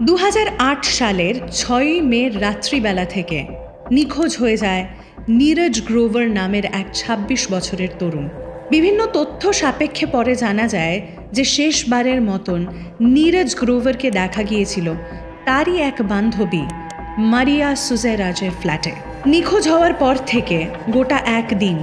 2008 সালের 6 মে রাত্রিবেলা থেকে নিখোঁজ হয়ে যায় নীরজ গ্রোভার নামের এক 26 বছরের তরুণ। বিভিন্ন তথ্য সাপেক্ষে পরে জানা যায় যে শেষবারের মতন নীরজ গ্রোভারকে দেখা গিয়েছিল তারই এক বান্ধবী মারিয়া সুজেরাজের ফ্ল্যাটে। নিখোঁজ হওয়ার পর থেকে গোটা একদিন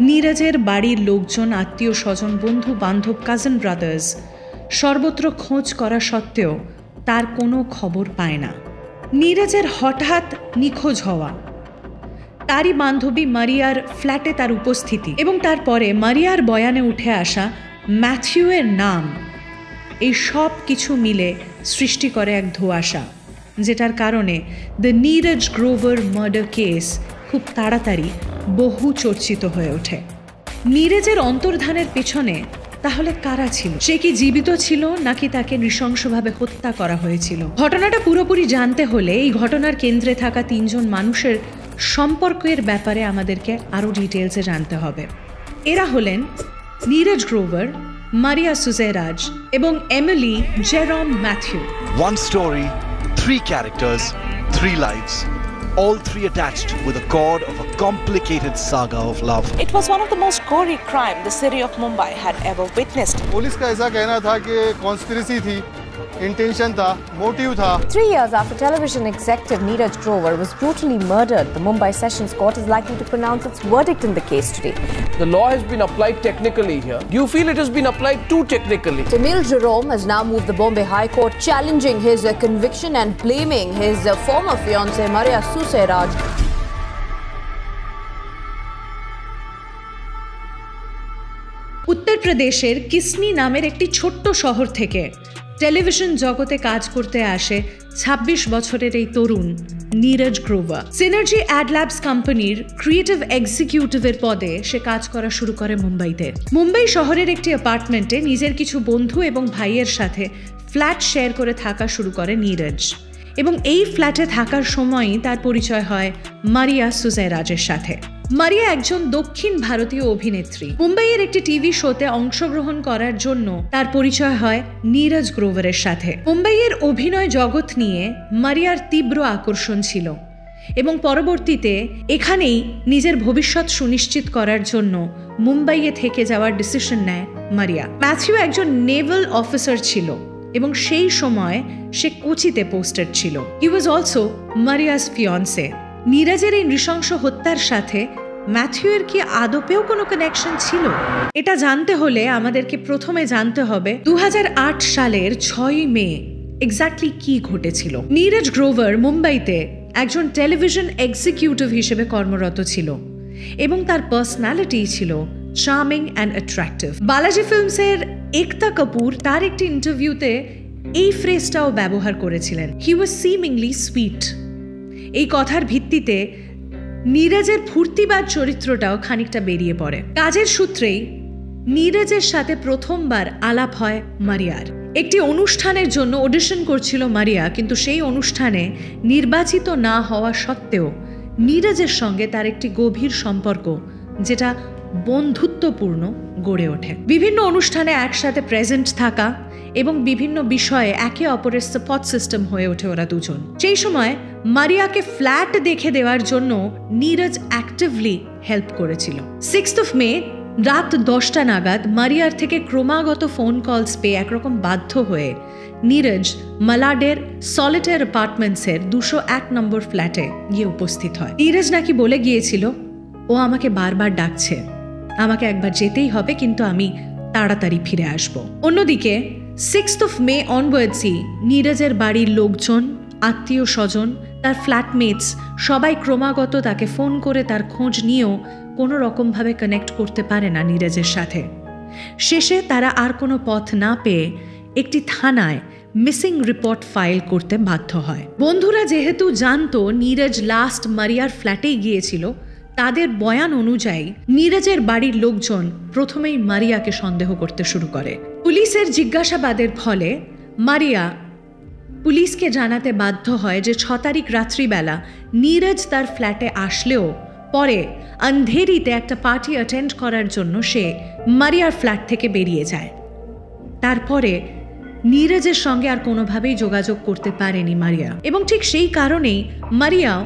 নীরজের বাড়ির লোকজন, আত্মীয় স্বজন, বন্ধু বান্ধব, কাজিন ব্রাদার্স সর্বত্র খোঁজ করা সত্ত্বেও তার কোনো খবর পায় না। নীরজের হঠাৎ নিখোঁজ হওয়া, তারই বান্ধবী মারিয়ার ফ্ল্যাটে তার উপস্থিতি এবং তারপরে মারিয়ার বয়ানে উঠে আসা ম্যাথিউয়ের নাম, এই সব কিছু মিলে সৃষ্টি করে এক ধোঁয়াশা, যেটার কারণে the Neeraj Grover murder case খুব তাড়াতাড়ি বহু চর্চিত হয়ে ওঠে। নীরজের অন্তর্ধানের পেছনে তাহলে কারা ছিল? সে কি জীবিত ছিল নাকি তাকে নৃশংসভাবে হত্যা করা হয়েছিল? ঘটনাটা পুরোপুরি জানতে হলে এই ঘটনার কেন্দ্রে থাকা 3 জন মানুষের সম্পর্কের ব্যাপারে আমাদেরকে আরও ডিটেলসে জানতে হবে। এরা হলেন নীরজ গ্রোভার, মারিয়া সুজেরাজ এবং Emily Jerome Matthew. One story, 3 characters, 3 lives, all 3 attached with a cord of a complicated saga of love. It was one of the most gory crime the city of Mumbai had ever witnessed. Police का ऐसा कहना था कि conspiracy थी, intention था, motive था। 3 years after television executive Neeraj Grover was brutally murdered, the Mumbai Sessions Court is likely to pronounce its verdict in the case today. The law has been applied technically here. Do you feel it has been applied too technically? Emil Jerome has now moved the Bombay High Court, challenging his conviction and blaming his former fiancée Maria Suseraj. উত্তরপ্রদেশের কিসনি নামের একটি ছোট্ট শহর থেকে television জগতে কাজ করতে আসে 26 বছরের এই তরুণ Neeraj Grover. Synergy Ad Labs কোম্পানির ক্রিয়েটিভ এক্সিকিউটিভের পদে সে কাজ করা শুরু করে মুম্বাইতে। মুম্বাই শহরের একটি অ্যাপার্টমেন্টে নিজের কিছু বন্ধু এবং ভাইয়ের সাথে ফ্ল্যাট শেয়ার করে থাকা শুরু করে নীরজ, এবং এই ফ্ল্যাটে থাকার সময়ই তার পরিচয় হয় মারিয়া সুজেরাজের সাথে। মারিয়া একজন দক্ষিণ ভারতীয় অভিনেত্রী। মুম্বাইয়ের একটি টিভি শোতে অংশগ্রহণ করার জন্য তার পরিচয় হয় নীরজ গ্রোভারের সাথে। মুম্বাইয়ের অভিনয় জগৎ নিয়ে মারিয়ার তীব্র আকর্ষণ ছিল এবং পরবর্তীতে এখানেই নিজের ভবিষ্যৎ সুনিশ্চিত করার জন্য মুম্বাইয়ে থেকে যাওয়ার ডিসিশন নেয় মারিয়া। ম্যাথিউ একজন নেভাল অফিসার ছিল এবং সেই সময় সে কোচিতে পোস্টেড ছিল। হি ওয়াজ অলসো মারিয়াস ফিয়ন্সে। নীরজের এই নৃশংস হত্যার সাথে ম্যাথিউয়ের কি আদপেও কোনো কানেকশন ছিল? এটা জানতে হলে আমাদেরকে প্রথমে জানতে হবে 2008 সালের 6 মে এক্স্যাক্টলি কি ঘটেছিল। নীরজ গ্রোভার মুম্বাইতে একজন টেলিভিশন এক্সিকিউটিভ হিসেবে কর্মরত ছিল এবং তার পার্সোনালিটি ছিল চার্মিং অ্যান্ড অ্যাট্রাক্টিভ। বালাজি ফিল্মসের একতা কাপুর তার একটি ইন্টারভিউতে এই ফ্রেজটাও ব্যবহার করেছিলেন, হি ওয়াজ সিমিংলি সুইট। এই কথার ভিত্তিতে নীরজের ফুর্তিবাদ চরিত্রটাও খানিকটা বেরিয়ে পড়ে। কাজের সূত্রেই নীরজের সাথে প্রথমবার আলাপ হয় মারিয়ার। একটি অনুষ্ঠানের জন্য অডিশন করছিল মারিয়া, কিন্তু সেই অনুষ্ঠানে নির্বাচিত না হওয়া সত্ত্বেও নীরজের সঙ্গে তার একটি গভীর সম্পর্ক, যেটা বন্ধুত্বপূর্ণ গড়ে ওঠে। বিভিন্ন অনুষ্ঠানে একসাথে প্রেজেন্ট থাকা এবং বিভিন্ন বিষয়ে একে অপরের সাপোর্ট সিস্টেম হয়ে ওঠে ওরা দুজন। সেই সময় মারিয়াকে ফ্ল্যাট দেখে দেওয়ার জন্য নীরজ অ্যাক্টিভলি হেল্প করেছিল। 6 মে রাত 10টা নাগাদ মারিয়ার থেকে ক্রমাগত ফোন কলস পেয়ে একরকম বাধ্য হয়ে নীরজ মালাডের সলিটেয়ার অ্যাপার্টমেন্টসের 201 নম্বর ফ্ল্যাটে গিয়ে উপস্থিত হয়। নীরজ নাকি বলে গিয়েছিল, ও আমাকে বারবার ডাকছে, আমাকে একবার যেতেই হবে, কিন্তু আমি তাড়াতাড়ি ফিরে আসব। অন্যদিকে 6 মে অনওয়ার্ডসই নীরজের বাড়ির লোকজন, আত্মীয় স্বজন, তার ফ্ল্যাটমেটস সবাই ক্রমাগত তাকে ফোন করে তার খোঁজ নিয়েও কোনো রকমভাবে কানেক্ট করতে পারে না নীরজের সাথে। শেষে তারা আর কোনো পথ না পেয়ে একটি থানায় মিসিং রিপোর্ট ফাইল করতে বাধ্য হয়। বন্ধুরা যেহেতু জানতো নীরজ লাস্ট মারিয়ার ফ্ল্যাটেই গিয়েছিল, তাদের বয়ান অনুযায়ী নীরজের বাড়ির লোকজন প্রথমেই মারিয়াকে সন্দেহ করতে শুরু করে। পুলিশের জিজ্ঞাসাবাদের ফলে মারিয়া পুলিশকে জানাতে বাধ্য হয় যে 6 তারিখ রাত্রিবেলা নীরজ তার ফ্ল্যাটে আসলেও পরে আন্ধেরিতে একটা পার্টি অ্যাটেন্ড করার জন্য সে মারিয়ার ফ্ল্যাট থেকে বেরিয়ে যায়। তারপরে নীরজের সঙ্গে আর কোনোভাবেই যোগাযোগ করতে পারেনি মারিয়া, এবং ঠিক সেই কারণেই মারিয়াও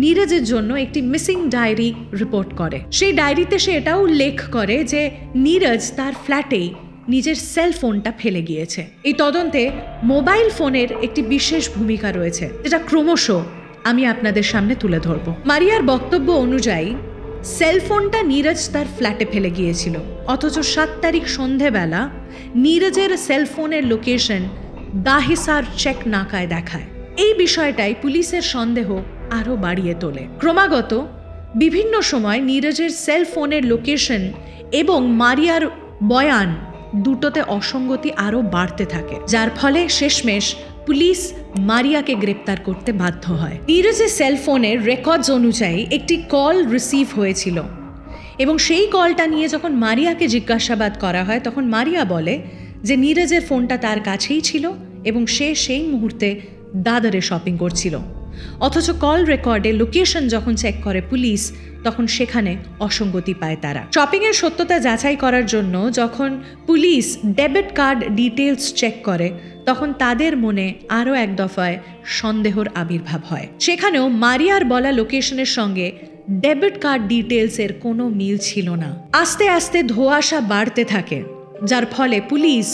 নীরজের জন্য একটি মিসিং ডায়েরি রিপোর্ট করে। সেই ডায়েরিতে সে এটাও উল্লেখ করে যে নীরজ তার ফ্ল্যাটেই নিজের সেল ফোনটা ফেলে গিয়েছে। এই তদন্তে মোবাইল ফোনের একটি বিশেষ ভূমিকা রয়েছে, যেটা ক্রমশ আমি আপনাদের সামনে তুলে ধরব। মারিয়ার বক্তব্য অনুযায়ী সেলফোনটা নীরজ তার ফ্ল্যাটে ফেলে গিয়েছিল, অথচ 7 তারিখ সন্ধেবেলা নীরজের সেলফোনের লোকেশন দাহিসার চেক নাকায় দেখায়। এই বিষয়টাই পুলিশের সন্দেহ আরও বাড়িয়ে তোলে। ক্রমাগত বিভিন্ন সময় নীরজের সেলফোনের লোকেশন এবং মারিয়ার বয়ান দুটোতে অসঙ্গতি আরও বাড়তে থাকে, যার ফলে শেষমেশ পুলিশ মারিয়াকে গ্রেপ্তার করতে বাধ্য হয়। নীরজের সেলফোনের রেকর্ডস অনুযায়ী একটি কল রিসিভ হয়েছিল, এবং সেই কলটা নিয়ে যখন মারিয়াকে জিজ্ঞাসাবাদ করা হয় তখন মারিয়া বলে যে নীরজের ফোনটা তার কাছেই ছিল এবং সে সেই মুহূর্তে দাদরে শপিং করছিল। অথচ কল রেকর্ডে লোকেশন যখন চেক করে পুলিশ, তখন সেখানে অসঙ্গতি পায় তারা। শপিংয়ের সত্যতা যাচাই করার জন্য যখন police debit card details check করে, তখন তাদের মনে আরও এক দফায় সন্দেহর আবির্ভাব হয়। সেখানেও মারিয়ার বলা লোকেশনের সঙ্গে ডেবিট কার্ড ডিটেলসের কোনো মিল ছিল না। আস্তে আস্তে ধোঁয়াশা বাড়তে থাকে, যার ফলে পুলিশ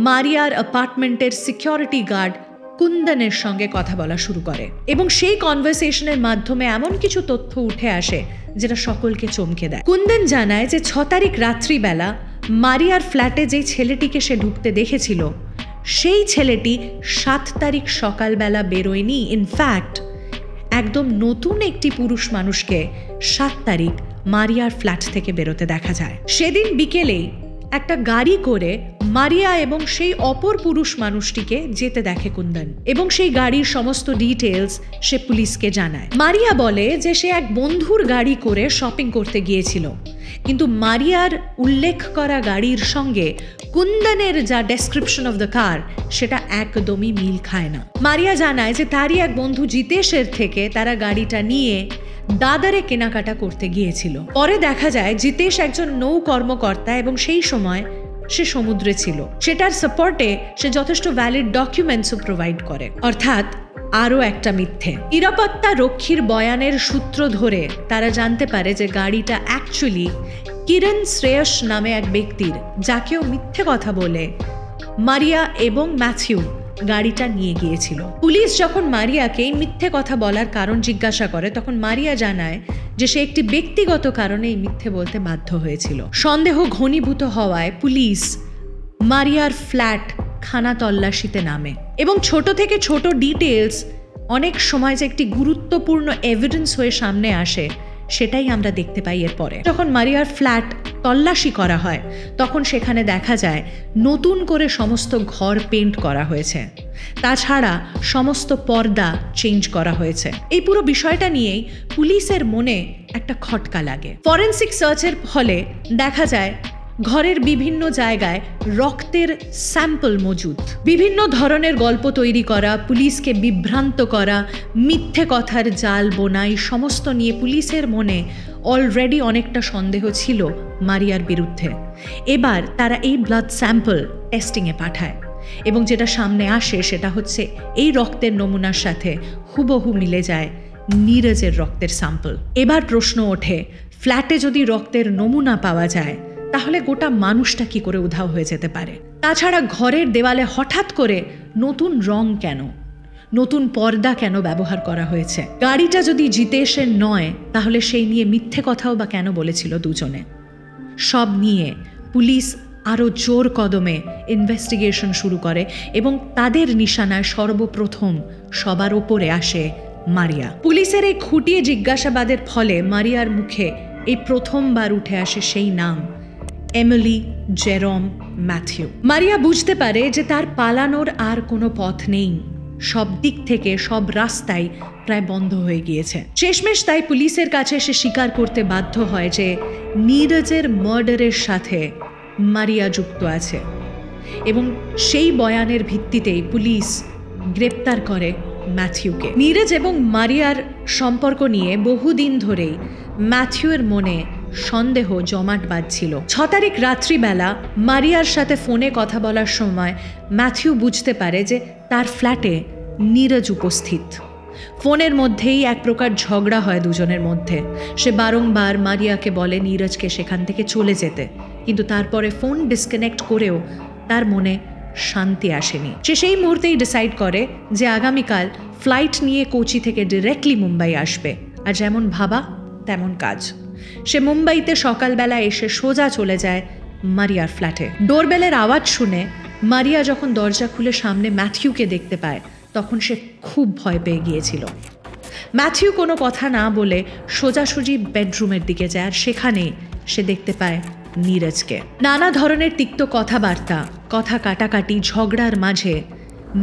মারিয়ার অ্যাপার্টমেন্টের সিকিউরিটি গার্ড কুন্দনের সঙ্গে কথা বলা শুরু করে, এবং সেই কনভারসেশনের মাধ্যমে এমন কিছু তথ্য উঠে আসে যেটা সকলকে চমকে দেয়। কুন্দন জানায় যে 6 তারিখ রাত্রিবেলা মারিয়ার ফ্ল্যাটে যেই ছেলেটিকে সে ঢুকতে দেখেছিল, সেই ছেলেটি 7 তারিখ সকালবেলা বেরোয়নি। ইনফ্যাক্ট একদম নতুন একটি পুরুষ মানুষকে 7 তারিখ মারিয়ার ফ্ল্যাট থেকে বেরোতে দেখা যায়। সেদিন বিকেলেই একটা গাড়ি করে মারিয়া এবং সেই অপর পুরুষ মানুষটিকে যেতে দেখে কুন্দন, এবং সেই গাড়ির সমস্ত ডিটেলস সে পুলিশকে জানায়। মারিয়া বলে যে সে এক বন্ধুর গাড়ি করে শপিং করতে গিয়েছিল, কিন্তু মারিয়ার উল্লেখ করা গাড়ির সঙ্গে কুন্দনের যা ডেসক্রিপশন অফ দ্য কার সেটা একদমই মিল খায় না। মারিয়া জানায় যে তারই এক বন্ধু জিতেশের থেকে তারা গাড়িটা নিয়ে দাদারে কেনাকাটা করতে গিয়েছিল। পরে দেখা যায় জিতেশ একজন নৌ কর্মকর্তা এবং সেই সময় সে সমুদ্রে ছিল। সেটার সাপোর্টে সে যথেষ্ট ভ্যালিড ডকুমেন্টসও প্রোভাইড করে। অর্থাৎ আরও একটা মিথ্যে। নিরাপত্তা রক্ষীর বয়ানের সূত্র ধরে তারা জানতে পারে যে গাড়িটা অ্যাকচুয়ালি কিরণ শ্রেয়স নামে এক ব্যক্তির, যাকেও মিথ্যে কথা বলে মারিয়া এবং ম্যাথিউ গাড়িটা নিয়ে গিয়েছিল। পুলিশ যখন মারিয়াকে এই মিথ্যে কথা বলার কারণ জিজ্ঞাসা করে, তখন মারিয়া জানায় যে সে একটি ব্যক্তিগত কারণে এই মিথ্যে বলতে বাধ্য হয়েছিল। সন্দেহ ঘনীভূত হওয়ায় পুলিশ মারিয়ার ফ্ল্যাট খানা তল্লাশিতে নামে, এবং ছোট থেকে ছোট ডিটেলস অনেক সময় যে একটি গুরুত্বপূর্ণ এভিডেন্স হয়ে সামনে আসে, সেটাই আমরা দেখতে পাই এরপরে। যখন মারিয়ার ফ্ল্যাট তল্লাশি করা হয়, তখন সেখানে দেখা যায় নতুন করে সমস্ত ঘর পেন্ট করা হয়েছে, তাছাড়া সমস্ত পর্দা চেঞ্জ করা হয়েছে। এই পুরো বিষয়টা নিয়েই পুলিশের মনে একটা খটকা লাগে। ফরেনসিক সার্চের ফলে দেখা যায় ঘরের বিভিন্ন জায়গায় রক্তের স্যাম্পল মজুদ। বিভিন্ন ধরনের গল্প তৈরি করা, পুলিশকে বিভ্রান্ত করা, মিথ্যে কথার জাল বোনাই, সমস্ত নিয়ে পুলিশের মনে অলরেডি অনেকটা সন্দেহ ছিল মারিয়ার বিরুদ্ধে। এবার তারা এই ব্লাড স্যাম্পল টেস্টিংয়ে পাঠায়, এবং যেটা সামনে আসে সেটা হচ্ছে এই রক্তের নমুনার সাথে হুবহু মিলে যায় নীরজের রক্তের স্যাম্পল। এবার প্রশ্ন ওঠে, ফ্ল্যাটে যদি রক্তের নমুনা পাওয়া যায়, তাহলে গোটা মানুষটা কি করে উধাও হয়ে যেতে পারে? তাছাড়া ঘরের দেওয়ালে হঠাৎ করে নতুন রং কেন, নতুন পর্দা কেন ব্যবহার করা হয়েছে? গাড়িটা যদি জিতেশের নয়, তাহলে সেই নিয়ে মিথ্যে কথাও বা কেন বলেছিল দুজনে? সব নিয়ে পুলিশ আরও জোর কদমে ইনভেস্টিগেশন শুরু করে, এবং তাদের নিশানায় সর্বপ্রথম সবার ওপরে আসে মারিয়া। পুলিশের এই খুঁটিয়ে জিজ্ঞাসাবাদের ফলে মারিয়ার মুখে এই প্রথমবার উঠে আসে সেই নাম, এমিলি জেরম ম্যাথিউ। মারিয়া বুঝতে পারে যে তার পালানোর আর কোনো পথ নেই, সব দিক থেকে সব রাস্তাই প্রায় বন্ধ হয়ে গিয়েছে। শেষমেশ তাই পুলিশের কাছে সে স্বীকার করতে বাধ্য হয় যে নীরজের মার্ডারের সাথে মারিয়া যুক্ত আছে, এবং সেই বয়ানের ভিত্তিতেই পুলিশ গ্রেপ্তার করে ম্যাথিউকে। নীরজ এবং মারিয়ার সম্পর্ক নিয়ে বহুদিন ধরেই ম্যাথিউয়ের মনে সন্দেহ জমাট বাঁধছিল। 6 তারিখ রাত্রিবেলা মারিয়ার সাথে ফোনে কথা বলার সময় ম্যাথিউ বুঝতে পারে যে তার ফ্ল্যাটে নীরজ উপস্থিত। ফোনের মধ্যেই এক প্রকার ঝগড়া হয় দুজনের মধ্যে। সে বারংবার মারিয়াকে বলে নীরজকে সেখান থেকে চলে যেতে, কিন্তু তারপরে ফোন ডিসকানেক্ট করেও তার মনে শান্তি আসেনি। সে সেই মুহূর্তেই ডিসাইড করে যে আগামীকাল ফ্লাইট নিয়ে কোচি থেকে ডিরেক্টলি মুম্বাই আসবে, আর যেমন ভাবা তেমন কাজ। সে মুম্বাইতে সকালবেলা এসে সোজা চলে যায় মারিয়ার ফ্ল্যাটে। ডোরবেলের আওয়াজ শুনে মারিয়া যখন দরজা খুলে সামনে ম্যাথিউকে দেখতে পায় তখন সে খুব ভয় পেয়ে গিয়েছিল। ম্যাথিউ কোনো কথা না বলে সোজাসুজি বেডরুমের দিকে যায়, আর সেখানেই সে দেখতে পায় নীরজকে। নানা ধরনের তিক্ত কথাবার্তা, কথা কাটাকাটি, ঝগড়ার মাঝে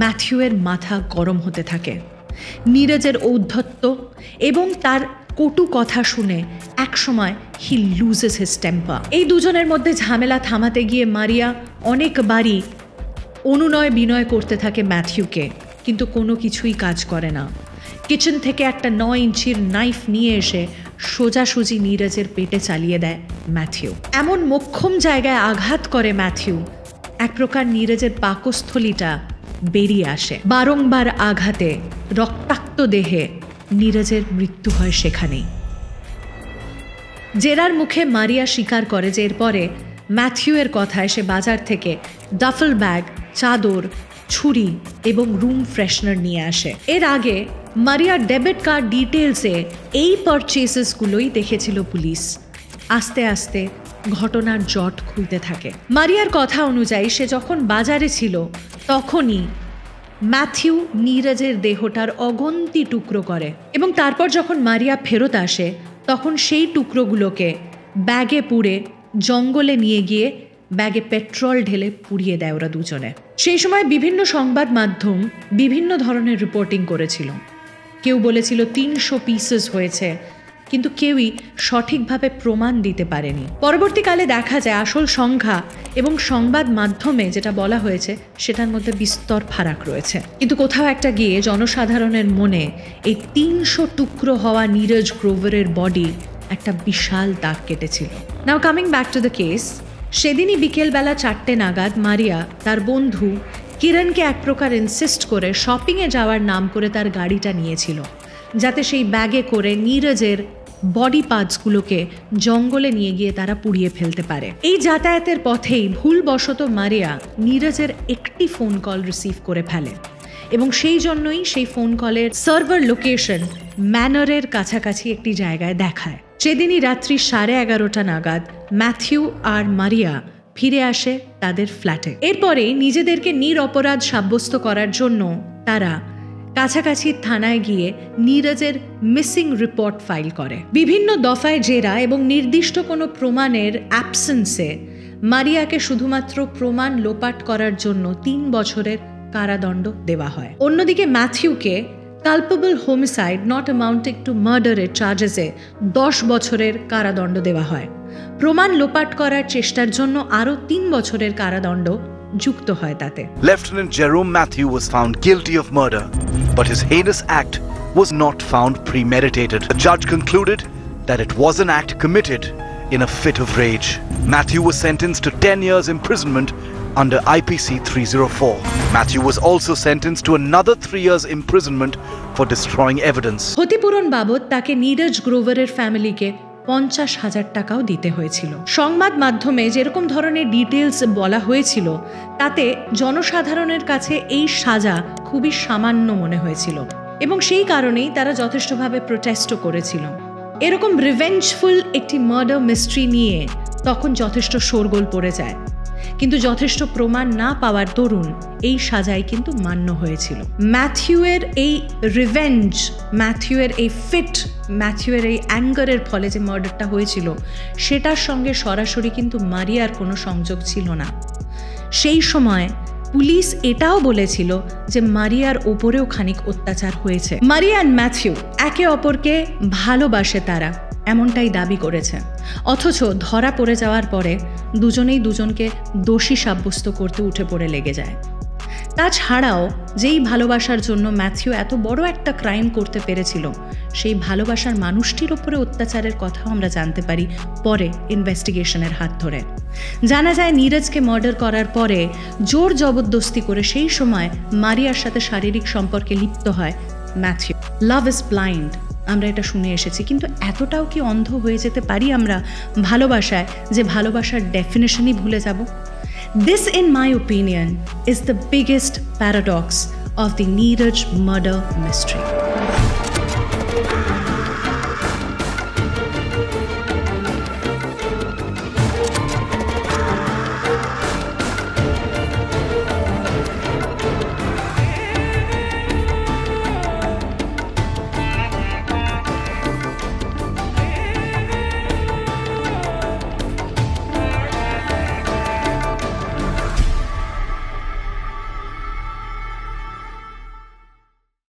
ম্যাথিউয়ের মাথা গরম হতে থাকে। নীরজের ঔদ্ধত্য এবং তার কটু কথা শুনে একসময় হি লুজেস হিজ টেম্পার। এই দুজনের মধ্যে ঝামেলা থামাতে গিয়ে মারিয়া অনেকবারই অনুনয় বিনয় করতে থাকে ম্যাথিউকে, কিন্তু কোনো কিছুই কাজ করে না। কিচেন থেকে একটা 9 ইঞ্চির নাইফ নিয়ে এসে সোজাসুজি নীরজের পেটে চালিয়ে দেয় ম্যাথিউ। এমন মোক্ষম জায়গায় আঘাত করে ম্যাথিউ, এক প্রকার নীরজের পাকস্থলীটা বেরিয়ে আসে। বারংবার আঘাতে রক্তাক্ত দেহে নীরজের মৃত্যু হয় সেখানেই। জেরার মুখে মারিয়া স্বীকার করে যে এরপরে ম্যাথিউয়ের কথায় সে বাজার থেকে ডাফল ব্যাগ, চাদর, ছুরি এবং রুম ফ্রেশনার নিয়ে আসে। এর আগে মারিয়ার ডেবিট কার্ড ডিটেলসে এই পারচেসেসগুলোই দেখেছিল পুলিশ। আস্তে আস্তে ঘটনার জট খুলতে থাকে। মারিয়ার কথা অনুযায়ী সে যখন বাজারে ছিল তখনই ম্যাথিউ নীরজের দেহটার অগন্তি টুকরো করে, এবং তারপর যখন মারিয়া ফেরত আসে তখন সেই টুকরোগুলোকে ব্যাগে পুরে জঙ্গলে নিয়ে গিয়ে ব্যাগে পেট্রোল ঢেলে পুড়িয়ে দেয় ওরা দুজনে। সেই সময় বিভিন্ন সংবাদ মাধ্যম বিভিন্ন ধরনের রিপোর্টিং করেছিল। কেউ বলেছিল 300 পিসেস হয়েছে, কিন্তু কেউই সঠিকভাবে প্রমাণ দিতে পারেনি। পরবর্তীকালে দেখা যায় আসল সংখ্যা এবং সংবাদ মাধ্যমে যেটা বলা হয়েছে সেটার মধ্যে বিস্তর ফারাক রয়েছে। কিন্তু কোথাও একটা গিয়ে জনসাধারণের মনে এই 300 টুকরো হওয়া নীরজ গ্রোভারের বডি একটা বিশাল দাগ কেটেছিল। নাও coming back to the case, সেদিনই বিকেলবেলা 4টে নাগাদ মারিয়া তার বন্ধু কিরণকে এক প্রকার ইনসিস্ট করে শপিংয়ে যাওয়ার নাম করে তার গাড়িটা নিয়েছিল, যাতে সেই ব্যাগে করে নীরজের বডি পার্টসগুলোকে জঙ্গলে নিয়ে গিয়ে তারা পুড়িয়ে ফেলতে পারে। এই যাতায়াতের পথেই ভুলবশত মারিয়া নীরজের একটি ফোন কল রিসিভ করে ফেলে, এবং সেই জন্যই সেই ফোন কলের সার্ভার লোকেশন ম্যানরের কাছাকাছি একটি জায়গায় দেখায়। সেদিনই রাত্রি 11:30 নাগাদ ম্যাথিউ আর মারিয়া ফিরে আসে তাদের ফ্ল্যাটে। এরপরেই নিজেদেরকে নিরপরাধ সাব্যস্ত করার জন্য তারা কাছাকাছি থানায় গিয়ে নীরজের মিসিং রিপোর্ট ফাইল করে। বিভিন্ন দফায় জেরা এবং নির্দিষ্ট কোনো প্রমাণের অ্যাবসেন্সে মারিয়াকে শুধুমাত্র প্রমাণ লোপাট করার জন্য 3 বছরের কারাদণ্ড দেওয়া হয়। অন্যদিকে ম্যাথিউকে culpable homicide not amounting to মার্ডারের চার্জেসে 10 বছরের কারাদণ্ড দেওয়া হয়। প্রমাণ লোপাট করার চেষ্টার জন্য আরও 3 বছরের কারাদণ্ড যুক্ত হয় তাতে। Lieutenant Jerome Matthew was found guilty of murder, but his heinous act was not found premeditated. The judge concluded that it was an act committed in a fit of rage. Matthew was sentenced to 10 years imprisonment under IPC 304. Matthew was also sentenced to another 3 years imprisonment for destroying evidence. ক্ষতিপূরণ বাবদ তাকে নীরজ গ্রোভারের ফ্যামিলিকে 50,000 টাকাও দিতে হয়েছিল। সংবাদ মাধ্যমে যেরকম ধরনের ডিটেলস বলা হয়েছিল তাতে জনসাধারণের কাছে এই সাজা খুবই সামান্য মনে হয়েছিল, এবং সেই কারণেই তারা যথেষ্টভাবে প্রোটেস্টও করেছিল। এরকম রিভেঞ্জফুল একটি মার্ডার মিস্ট্রি নিয়ে তখন যথেষ্ট শোরগোল পড়ে যায়, কিন্তু যথেষ্ট প্রমাণ না পাওয়ার দরুন এই সাজাই কিন্তু মান্য হয়েছিল। ম্যাথিউয়ের এই রিভেঞ্জ, ম্যাথিউয়ের এই ফিট, ম্যাথিউয়ের এই অ্যাঙ্গারের ফলে যে মার্ডারটা হয়েছিল সেটার সঙ্গে সরাসরি কিন্তু মারিয়ার কোনো সংযোগ ছিল না। সেই সময় পুলিশ এটাও বলেছিল যে মারিয়ার ওপরেও খানিক অত্যাচার হয়েছে। মারিয়া অ্যান্ড ম্যাথিউ একে অপরকে ভালোবাসে তারা, এমনটাই দাবি করেছে। অথচ ধরা পড়ে যাওয়ার পরে দুজনেই দুজনকে দোষী সাব্যস্ত করতে উঠে পড়ে লেগে যায়। তাছাড়াও যেই ভালোবাসার জন্য ম্যাথিউ এত বড় একটা ক্রাইম করতে পেরেছিল, সেই ভালোবাসার মানুষটির ওপরে অত্যাচারের কথাও আমরা জানতে পারি পরে ইনভেস্টিগেশনের হাত ধরে। জানা যায় নীরজকে মার্ডার করার পরে জোর জবরদস্তি করে সেই সময় মারিয়ার সাথে শারীরিক সম্পর্কে লিপ্ত হয় ম্যাথিউ। লাভ ইজ ব্লাইন্ড, আমরা এটা শুনে এসেছি, কিন্তু এতটাও কি অন্ধ হয়ে যেতে পারি আমরা ভালোবাসায় যে ভালোবাসার ডেফিনেশনই ভুলে যাব? This, in my opinion, is the biggest paradox of the Neeraj murder mystery.